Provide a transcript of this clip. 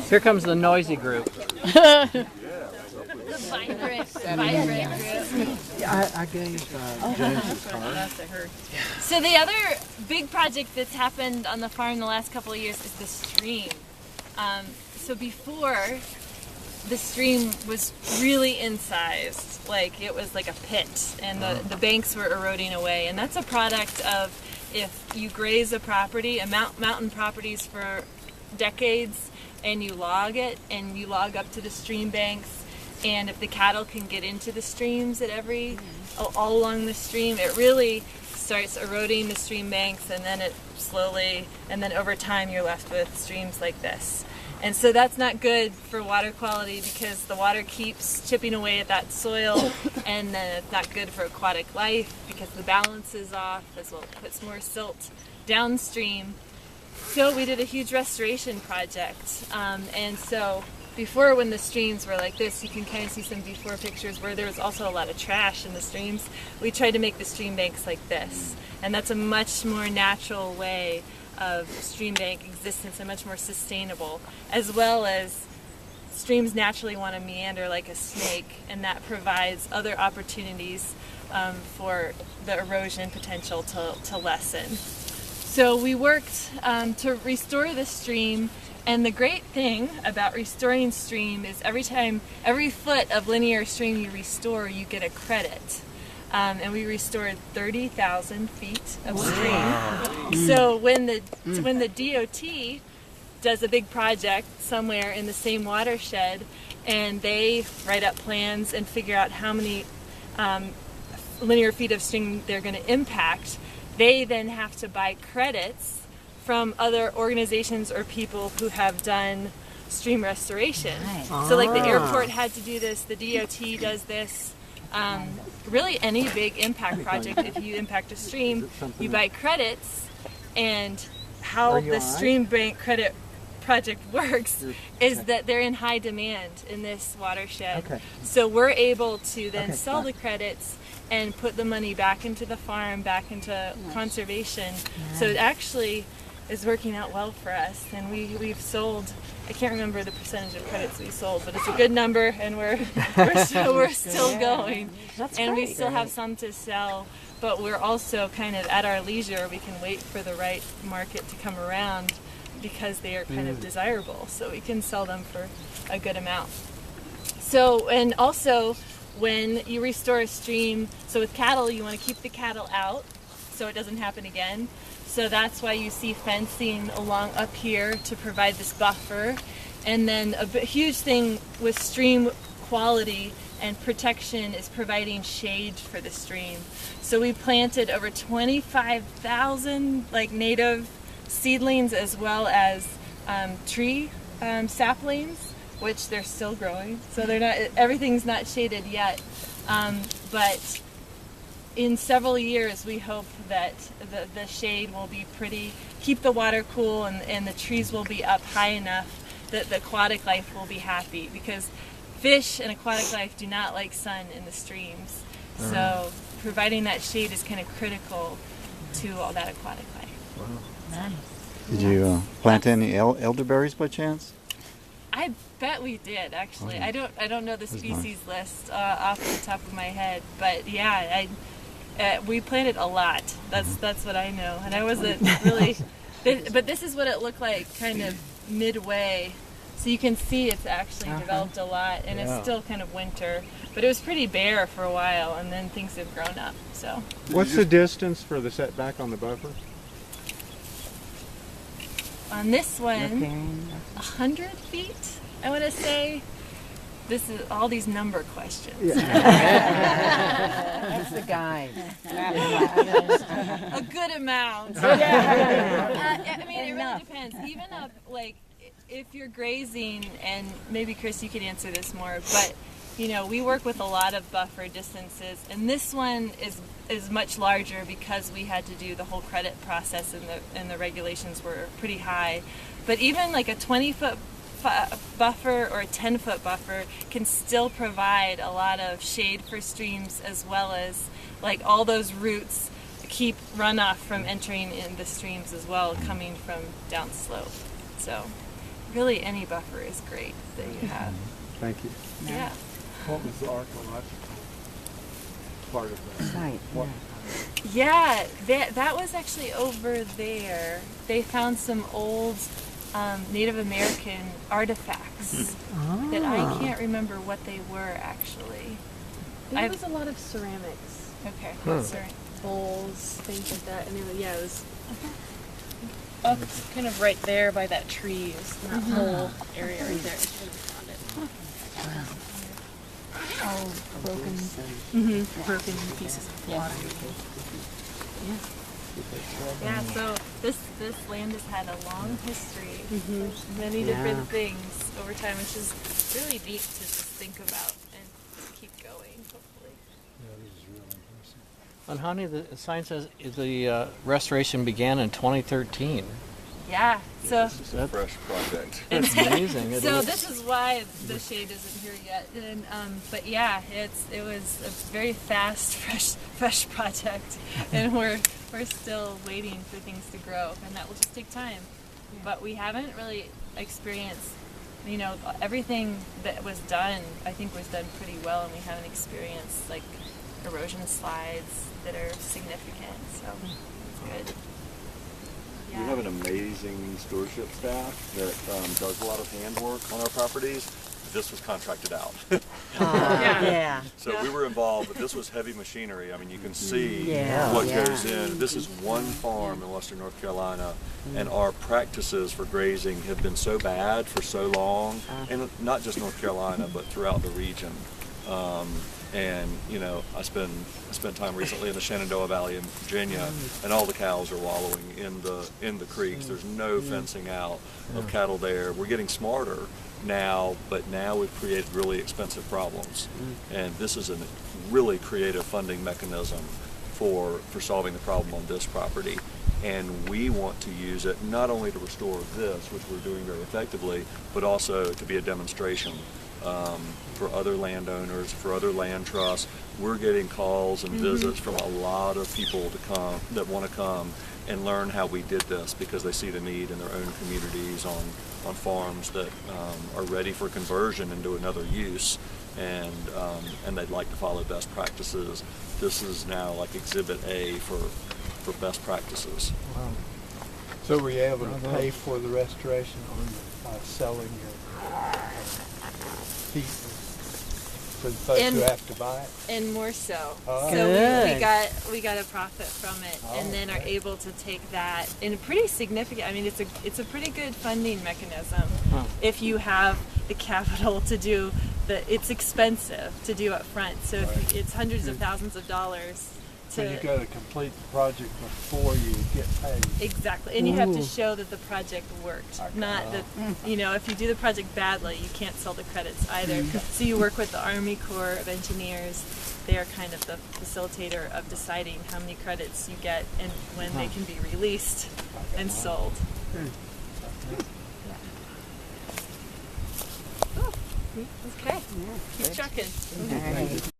Here comes the noisy group. The vibrant group. Yeah, I gave James a card. So the other big project that's happened on the farm the last couple of years is the stream. So before, the stream was really incised, like it was like a pit, and the banks were eroding away. And that's a product of if you graze a property, mountain properties for decades, and you log it, and you log up to the stream banks, and if the cattle can get into the streams at all along the stream, it really starts eroding the stream banks, and then it slowly, and then over time you're left with streams like this. And so that's not good for water quality because the water keeps chipping away at that soil, and then it's not good for aquatic life because the balance is off, as well it puts more silt downstream. So we did a huge restoration project, and so before, when the streams were like this, you can kind of see some before pictures where there was also a lot of trash in the streams. We tried to make the stream banks like this, and that's a much more natural way of stream bank existence and much more sustainable, as well as streams naturally want to meander like a snake, and that provides other opportunities for the erosion potential to lessen. So we worked to restore the stream. And the great thing about restoring stream is every foot of linear stream you restore, you get a credit. And we restored 30,000 feet of stream. Wow. So when the DOT does a big project somewhere in the same watershed, and they write up plans and figure out how many linear feet of stream they're going to impact, they then have to buy credits from other organizations or people who have done stream restoration. Nice. So like the airport had to do this, the DOT does this. Really any big impact project, if you impact a stream, you buy credits, and how the stream bank credit project works is that they're in high demand in this watershed. Okay. So we're able to then sell the credits and put the money back into the farm, back into conservation. So it actually is working out well for us, and we've sold, I can't remember the percentage of credits we sold, but it's a good number, and we're still going. That's and great. We still have some to sell, but we're also kind of at our leisure. We can wait for the right market to come around because they are kind of desirable, so we can sell them for a good amount. So, and also when you restore a stream, so with cattle, you want to keep the cattle out so it doesn't happen again. So that's why you see fencing along up here to provide this buffer. And then a huge thing with stream quality and protection is providing shade for the stream. So we planted over 25,000 like native seedlings, as well as tree saplings, which they're still growing. So they're not, everything's not shaded yet, but in several years, we hope that the shade will be keep the water cool, and the trees will be up high enough that the aquatic life will be happy, because fish and aquatic life do not like sun in the streams. So providing that shade is kind of critical to all that aquatic life. Wow. Nice. Did you plant any elderberries by chance? I bet we did, actually. I don't know the species list off the top of my head, but yeah, we planted a lot. That's what I know, and I wasn't really. But this is what it looked like, kind of midway. So you can see it's actually developed a lot, and it's still kind of winter. But it was pretty bare for a while, and then things have grown up. So. What's the distance for the setback on the buffer? On this one, 100 feet, I want to say. This is all these number questions. That's the guide. A good amount. I mean, it really depends. Even up, like, if you're grazing, and maybe Chris, you could answer this more, but you know, we work with a lot of buffer distances, and this one is much larger because we had to do the whole credit process, and the regulations were pretty high. But even like a 20-foot buffer or a 10-foot buffer can still provide a lot of shade for streams, as well as like all those roots keep runoff from entering in the streams as well, coming from downslope. So really any buffer is great that you have. Thank you. Yeah. What was the archaeological part of that? Site. What, Yeah, that was actually over there. They found some old Native American artifacts that I can't remember what they were actually. There was a lot of ceramics, Okay, sorry. bowls, things like that, and it was up kind of right there by that tree, is that whole area right there. Is where we found it. Oh, broken. Broken pieces of pottery. Yeah, so this land has had a long history, many different things over time, which is really neat to just think about and keep going, hopefully. On Honey, the sign says the restoration began in 2013. Yeah, so this is a fresh project. It's amazing. It so looks- this is why the shade isn't here yet. And but yeah, it was a very fast, fresh project, and we're still waiting for things to grow, and that will just take time. But we haven't really experienced, everything that was done. I think was done pretty well, and we haven't experienced like erosion slides that are significant. So it's good. We have an amazing stewardship staff that does a lot of handwork on our properties. This was contracted out. Yeah. So we were involved, but this was heavy machinery. I mean, you can see Yeah. what Yeah. goes in. This is one farm in western North Carolina, and our practices for grazing have been so bad for so long, and not just North Carolina, but throughout the region. And I spent time recently in the Shenandoah Valley in Virginia, and all the cows are wallowing in the creeks. There's no fencing out of cattle there. We're getting smarter now, but now we've created really expensive problems, and this is a really creative funding mechanism for solving the problem on this property. And we want to use it not only to restore this, which we're doing very effectively, but also to be a demonstration for other landowners, for other land trusts. We're getting calls and visits from a lot of people that want to come and learn how we did this, because they see the need in their own communities on farms that are ready for conversion into another use, and they'd like to follow best practices. This is now like Exhibit A for best practices. So were you able to pay for the restoration on selling your feet for the folks who have to buy it? And more so. Oh. So Good. we got a profit from it, and then are able to take that in a pretty significant. I mean, it's a pretty good funding mechanism if you have the capital to do it's expensive to do up front. So if it's hundreds of thousands of dollars. So you got to complete the project before you get paid. Exactly, and you have to show that the project worked. Not that, if you do the project badly, you can't sell the credits either. So you work with the Army Corps of Engineers. They are kind of the facilitator of deciding how many credits you get and when they can be released and sold. Okay, keep trucking. All right.